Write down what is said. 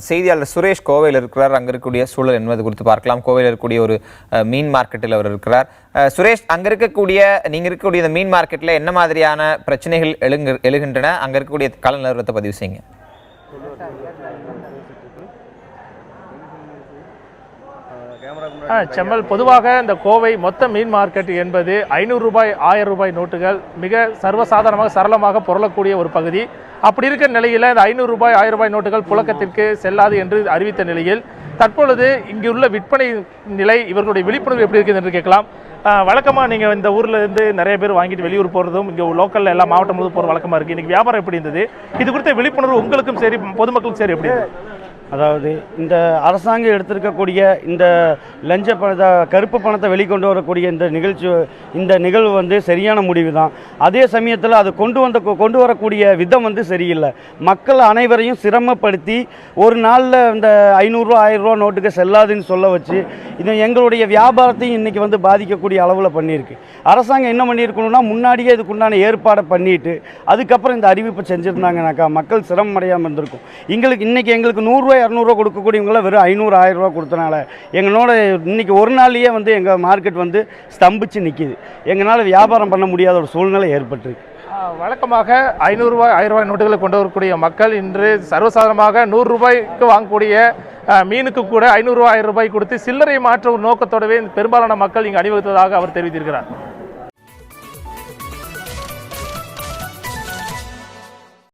செய்தியாளர் சுரேஷ் கோவையில் இருக்கிறார். அங்கே இருக்கக்கூடிய சூழல் என்பது குறித்து பார்க்கலாம். கோவையில் இருக்கக்கூடிய ஒரு மீன் மார்க்கெட்டில் அவர் இருக்கிறார். சுரேஷ், அங்கே இருக்கக்கூடிய நீங்கள் இருக்கக்கூடிய இந்த மீன் மார்க்கெட்டில் என்ன மாதிரியான பிரச்சனைகள் எழுகின்றன? அங்கே இருக்கக்கூடிய கள நிலவரத்தை பதிவு செய்யுங்க. செம்மல், பொதுவாக இந்த கோவை மொத்த மீன் மார்க்கெட் என்பது 500 ரூபாய் 1000 ரூபாய் நோட்டுகள் மிக சர்வசாதாரணமாக சரளமாக புரளக்கூடிய ஒரு பகுதி. அப்படி இருக்கிற நிலையில் இந்த 500 ரூபாய் 1000 ரூபாய் நோட்டுகள் புழக்கத்திற்கு செல்லாது என்று அறிவித்த நிலையில் தற்பொழுது இங்குள்ள விற்பனை நிலை, இவர்களுடைய விழிப்புணர்வு எப்படி இருக்குது என்று கேட்கலாம். வழக்கமாக நீங்கள் இந்த ஊரில் இருந்து நிறைய பேர் வாங்கிட்டு வெளியூர் போகிறதும் இங்கே லோக்கலில் எல்லா மாவட்டம் முழுவதும் போகிற வழக்கமாக இருக்குது. இன்றைக்கி வியாபாரம் எப்படி இருந்தது? இது குறித்த விழிப்புணர்வு உங்களுக்கும் சரி பொதுமக்களுக்கும் சரி எப்படி? அதாவது இந்த அரசாங்கம் எடுத்திருக்கக்கூடிய இந்த லஞ்ச பணத்தை, கருப்பு பணத்தை வெளிக்கொண்டு வரக்கூடிய இந்த நிகழ்வு வந்து சரியான முடிவு தான். அதே சமயத்தில் அது கொண்டு வரக்கூடிய விதம் வந்து சரியில்லை. மக்கள் அனைவரையும் சிரமப்படுத்தி ஒரு நாளில் இந்த 500 ரூபா 1000 ரூபா நோட்டுக்கு செல்லாதுன்னு சொல்ல வச்சு இது எங்களுடைய வியாபாரத்தையும் இன்றைக்கி வந்து பாதிக்கக்கூடிய அளவில் பண்ணியிருக்கு. அரசாங்கம் என்ன பண்ணியிருக்கணும்னா முன்னாடியே இதுக்குண்டான ஏற்பாடை பண்ணிவிட்டு அதுக்கப்புறம் இந்த அறிவிப்பை செஞ்சுருந்தாங்கனாக்கா மக்கள் சிரமம் அடையாமல் இருந்திருக்கும். எங்களுக்கு 100 ரூபாய் 200 ரூபா கொடுக்கக்கூடியவங்கள வெறும் 500 1000 ரூபா கொடுத்தனால எங்களோட இன்றைக்கி ஒரு நாள்லேயே வந்து எங்கள் மார்க்கெட் வந்து ஸ்தம்பிச்சு நிற்கிது. எங்களால் வியாபாரம் பண்ண முடியாத ஒரு சூழ்நிலை ஏற்பட்டிருக்கு. வழக்கமாக 500 ரூபாய் 1000 ரூபாய் நோட்டுகளை கொண்டு வரக்கூடிய மக்கள் இன்று சர்வசாதாரணமாக 100 ரூபாய்க்கு வாங்கக்கூடிய மீனுக்கு கூட 500 ரூபாய் 1000 ரூபாய் கொடுத்து சில்லறை மாற்ற ஒரு நோக்கத்தோடவே பெரும்பாலான மக்கள் இங்கு அணிவகுத்ததாக அவர் தெரிவித்திருக்கிறார்.